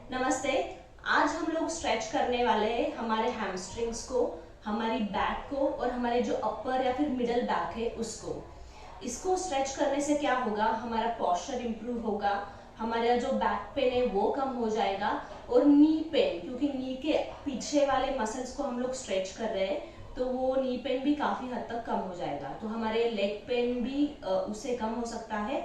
नमस्ते। आज हम लोग स्ट्रेच करने वाले हैं हमारे हैमस्ट्रिंग्स को, हमारी बैक को और हमारे जो अपर या फिर मिडल बैक है उसको। इसको स्ट्रेच करने से क्या होगा, हमारा पोस्चर इंप्रूव होगा, हमारा जो बैक पेन है वो कम हो जाएगा और नी पेन, क्योंकि नी के पीछे वाले मसल्स को हम लोग स्ट्रेच कर रहे हैं तो वो नी पेन भी काफ़ी हद तक कम हो जाएगा। तो हमारे लेग पेन भी उससे कम हो सकता है।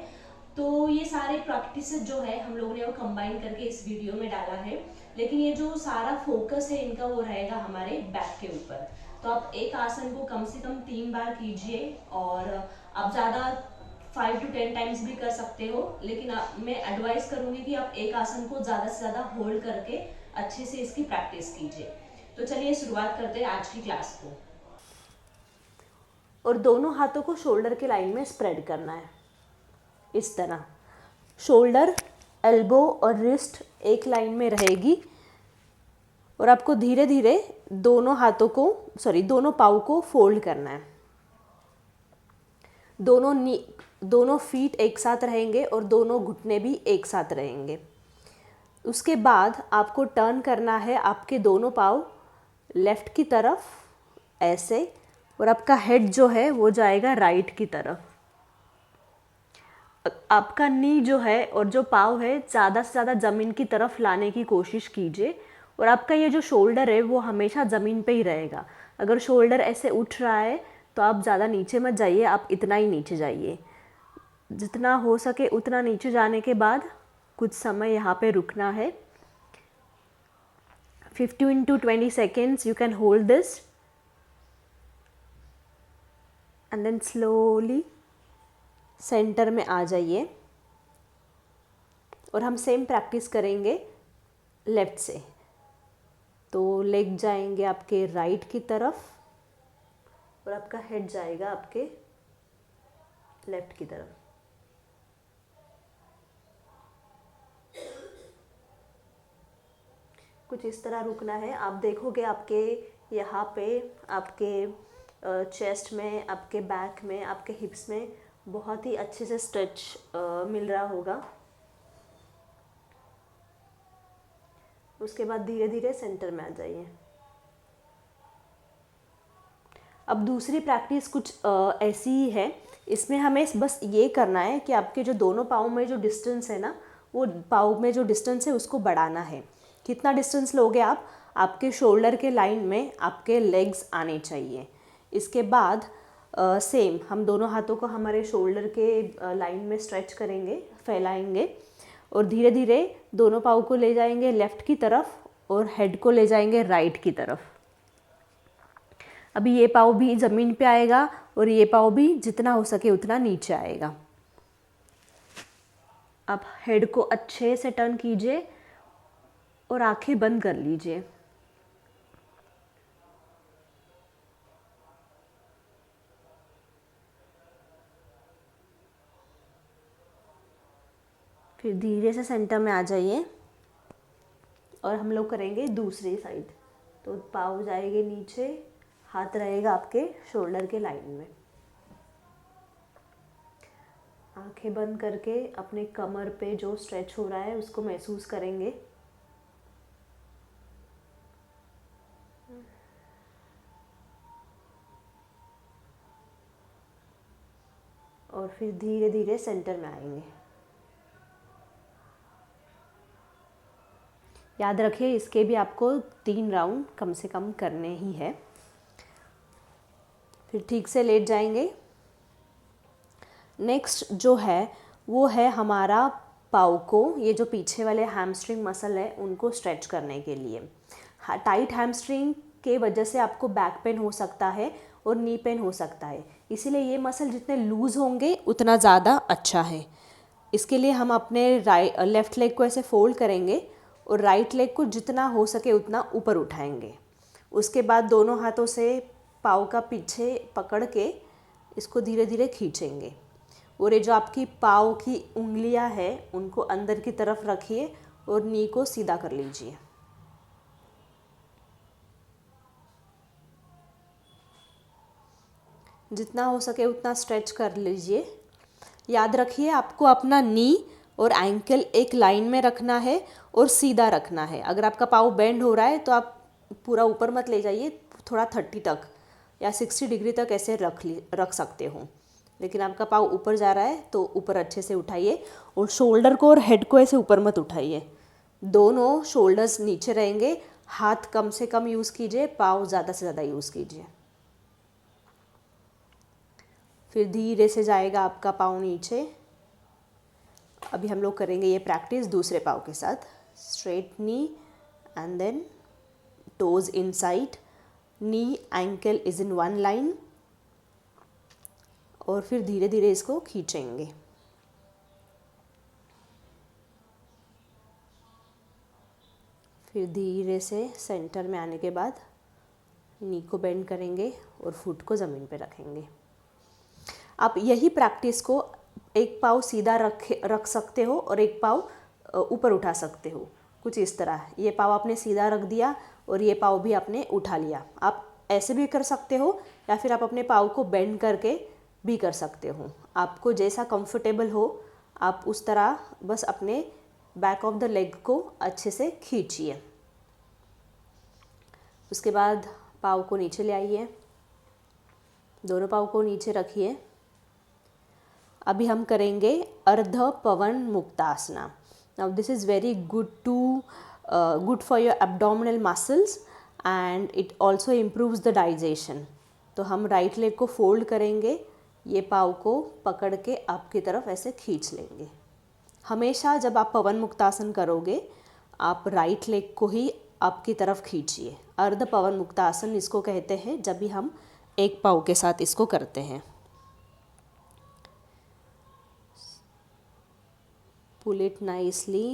तो ये सारे प्रैक्टिस जो है हम लोगों ने वो कंबाइन करके इस वीडियो में डाला है, लेकिन ये जो सारा फोकस है इनका वो रहेगा हमारे बैक के ऊपर। तो आप एक आसन को कम से कम 3 बार कीजिए और आप ज़्यादा 5 to 10 टाइम्स भी कर सकते हो, लेकिन मैं एडवाइस करूंगी कि आप एक आसन को ज़्यादा से ज़्यादा होल्ड करके अच्छे से इसकी प्रैक्टिस कीजिए। तो चलिए शुरुआत करते हैं आज की क्लास को। और दोनों हाथों को शोल्डर के लाइन में स्प्रेड करना है इस तरह। शोल्डर, एल्बो और रिस्ट एक लाइन में रहेगी और आपको धीरे धीरे दोनों पाँव को फोल्ड करना है। दोनों फीट एक साथ रहेंगे और दोनों घुटने भी एक साथ रहेंगे। उसके बाद आपको टर्न करना है आपके दोनों पाँव लेफ़्ट की तरफ ऐसे, और आपका हेड जो है वो जाएगा राइट की तरफ। आपका नी जो है और जो पाँव है ज़्यादा से ज़्यादा ज़मीन की तरफ लाने की कोशिश कीजिए, और आपका ये जो शोल्डर है वो हमेशा ज़मीन पे ही रहेगा। अगर शोल्डर ऐसे उठ रहा है तो आप ज़्यादा नीचे मत जाइए, आप इतना ही नीचे जाइए। जितना हो सके उतना नीचे जाने के बाद कुछ समय यहाँ पे रुकना है। 15 to 20 seconds you can hold this and then slowly centre में आ जाइए। और हम सेम प्रैक्टिस करेंगे लेफ़्ट से। तो लेग जाएंगे आपके राइट की तरफ और आपका हेड जाएगा आपके लेफ़्ट की तरफ। कुछ इस तरह रुकना है। आप देखोगे आपके यहाँ पे, आपके चेस्ट में, आपके बैक में, आपके हिप्स में बहुत ही अच्छे से स्ट्रेच मिल रहा होगा। उसके बाद धीरे धीरे सेंटर में आ जाइए। अब दूसरी प्रैक्टिस कुछ ऐसी ही है। इसमें हमें बस ये करना है कि आपके जो दोनों पाँव में जो डिस्टेंस है ना, वो पाँव में जो डिस्टेंस है उसको बढ़ाना है। कितना डिस्टेंस लोगे आप? आपके शोल्डर के लाइन में आपके लेग्स आने चाहिए। इसके बाद सेम हम दोनों हाथों को हमारे शोल्डर के लाइन में स्ट्रेच करेंगे, फैलाएंगे और धीरे धीरे दोनों पाँव को ले जाएंगे लेफ़्ट की तरफ और हेड को ले जाएंगे राइट की तरफ। अभी ये पाँव भी ज़मीन पे आएगा और ये पाँव भी जितना हो सके उतना नीचे आएगा। आप हेड को अच्छे से टर्न कीजिए और आंखें बंद कर लीजिए। फिर धीरे से सेंटर में आ जाइए और हम लोग करेंगे दूसरी साइड। तो पाँव जाएंगे नीचे, हाथ रहेगा आपके शोल्डर के लाइन में। आंखें बंद करके अपने कमर पे जो स्ट्रेच हो रहा है उसको महसूस करेंगे। और फिर धीरे धीरे सेंटर में आएंगे। याद रखिए इसके भी आपको 3 राउंड कम से कम करने ही है। फिर ठीक से लेट जाएंगे। नेक्स्ट जो है वो है हमारा पाँव को, ये जो पीछे वाले हैमस्ट्रिंग मसल है उनको स्ट्रेच करने के लिए। टाइट हैमस्ट्रिंग के वजह से आपको बैक पेन हो सकता है और नी पेन हो सकता है, इसीलिए ये मसल जितने लूज़ होंगे उतना ज़्यादा अच्छा है। इसके लिए हम अपने लेफ़्ट लेग को ऐसे फोल्ड करेंगे और राइट लेग को जितना हो सके उतना ऊपर उठाएंगे। उसके बाद दोनों हाथों से पाँव का पीछे पकड़ के इसको धीरे धीरे खींचेंगे और ये जो आपकी पाँव की उंगलियां हैं उनको अंदर की तरफ रखिए और नी को सीधा कर लीजिए। जितना हो सके उतना स्ट्रेच कर लीजिए। याद रखिए आपको अपना नी और एंकल एक लाइन में रखना है और सीधा रखना है। अगर आपका पाँव बेंड हो रहा है तो आप पूरा ऊपर मत ले जाइए, थोड़ा 30 तक या 60 डिग्री तक ऐसे रख सकते हो। लेकिन आपका पाँव ऊपर जा रहा है तो ऊपर अच्छे से उठाइए और शोल्डर को और हेड को ऐसे ऊपर मत उठाइए। दोनों शोल्डर्स नीचे रहेंगे, हाथ कम से कम यूज़ कीजिए, पाँव ज़्यादा से ज़्यादा यूज़ कीजिए। फिर धीरे से जाएगा आपका पाँव नीचे। अभी हम लोग करेंगे ये प्रैक्टिस दूसरे पाँव के साथ। Straight knee and then toes inside, knee ankle is in one line, और फिर धीरे धीरे इसको खींचेंगे। फिर धीरे से सेंटर में आने के बाद नी को बेंड करेंगे और फुट को ज़मीन पे रखेंगे। आप यही प्रैक्टिस को एक पाँव सीधा रख सकते हो और एक पाँव ऊपर उठा सकते हो, कुछ इस तरह। ये पाँव आपने सीधा रख दिया और ये पाँव भी आपने उठा लिया। आप ऐसे भी कर सकते हो या फिर आप अपने पाँव को बेंड करके भी कर सकते हो। आपको जैसा कंफर्टेबल हो आप उस तरह बस अपने बैक ऑफ द लेग को अच्छे से खींचिए। उसके बाद पाँव को नीचे ले आइए, दोनों पाँव को नीचे रखिए। अभी हम करेंगे Ardha Pavan Muktasana. Now this is very good for your abdominal muscles and it also improves the digestion. तो हम राइट लेग को फोल्ड करेंगे, ये पाँव को पकड़ के आपकी तरफ ऐसे खींच लेंगे। हमेशा जब आप पवन मुक्तासन करोगे आप राइट लेग को ही आपकी तरफ खींचिए। अर्ध पवन मुक्तासन इसको कहते हैं जब भी हम एक पाँव के साथ इसको करते हैं। Pull it nicely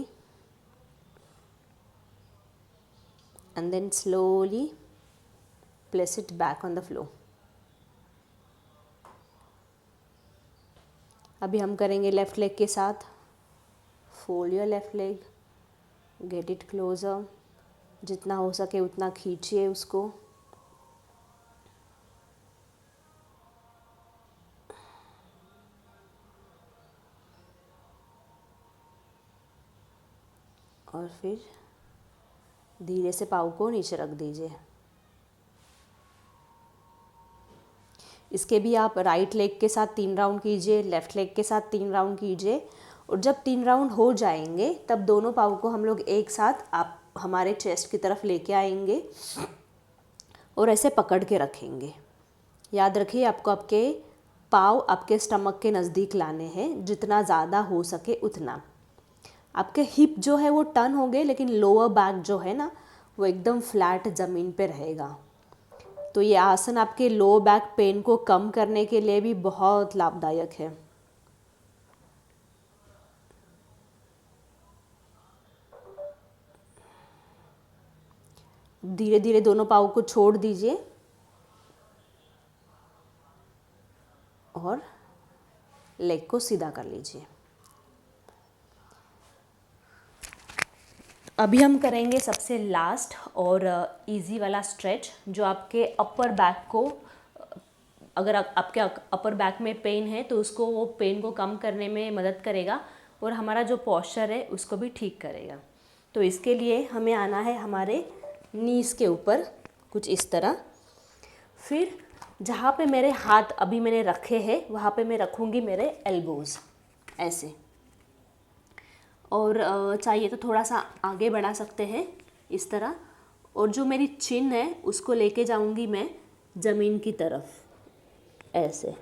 and then slowly place it back on the floor. अभी हम करेंगे लेफ़्ट लेग के साथ। Fold your left leg, get it closer, जितना हो सके उतना खींचिए उसको। और फिर धीरे से पाँव को नीचे रख दीजिए। इसके भी आप राइट लेग के साथ 3 राउंड कीजिए, लेफ़्ट लेग के साथ 3 राउंड कीजिए, और जब 3 राउंड हो जाएंगे तब दोनों पाँव को हम लोग एक साथ आप हमारे चेस्ट की तरफ लेके आएंगे और ऐसे पकड़ के रखेंगे। याद रखिए आपको आपके पाँव आपके स्टमक के नज़दीक लाने हैं, जितना ज़्यादा हो सके उतना। आपके हिप जो है वो टर्न हो गए, लेकिन लोअर बैक जो है ना वो एकदम फ्लैट ज़मीन पे रहेगा। तो ये आसन आपके लोअर बैक पेन को कम करने के लिए भी बहुत लाभदायक है। धीरे धीरे दोनों पाँव को छोड़ दीजिए और लेग को सीधा कर लीजिए। अभी हम करेंगे सबसे लास्ट और इजी वाला स्ट्रेच, जो आपके अपर बैक को, अगर आपके अपर बैक में पेन है तो उसको, वो पेन को कम करने में मदद करेगा और हमारा जो पोस्चर है उसको भी ठीक करेगा। तो इसके लिए हमें आना है हमारे नीज़ के ऊपर कुछ इस तरह। फिर जहाँ पे मेरे हाथ अभी मैंने रखे हैं वहाँ पे मैं रखूँगी मेरे एल्बोज़ ऐसे, और चाहिए तो थोड़ा सा आगे बढ़ा सकते हैं इस तरह। और जो मेरी चिन है उसको लेके जाऊंगी मैं ज़मीन की तरफ ऐसे।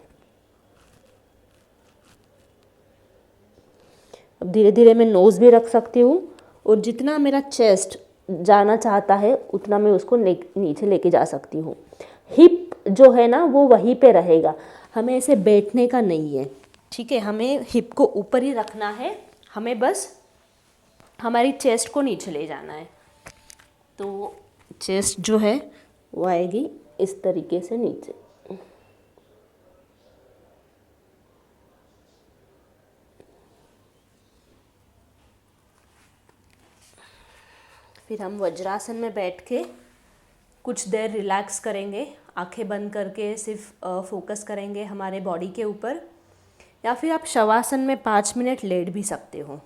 अब धीरे धीरे मैं नोज़ भी रख सकती हूँ, और जितना मेरा चेस्ट जाना चाहता है उतना मैं उसको नीचे लेके जा सकती हूँ। हिप जो है ना वो वहीं पे रहेगा, हमें ऐसे बैठने का नहीं है, ठीक है। हमें हिप को ऊपर ही रखना है, हमें बस हमारी चेस्ट को नीचे ले जाना है। तो चेस्ट जो है वो आएगी इस तरीके से नीचे। फिर हम वज्रासन में बैठ के कुछ देर रिलैक्स करेंगे, आंखें बंद करके सिर्फ फोकस करेंगे हमारे बॉडी के ऊपर, या फिर आप शवासन में 5 मिनट लेट भी सकते हो।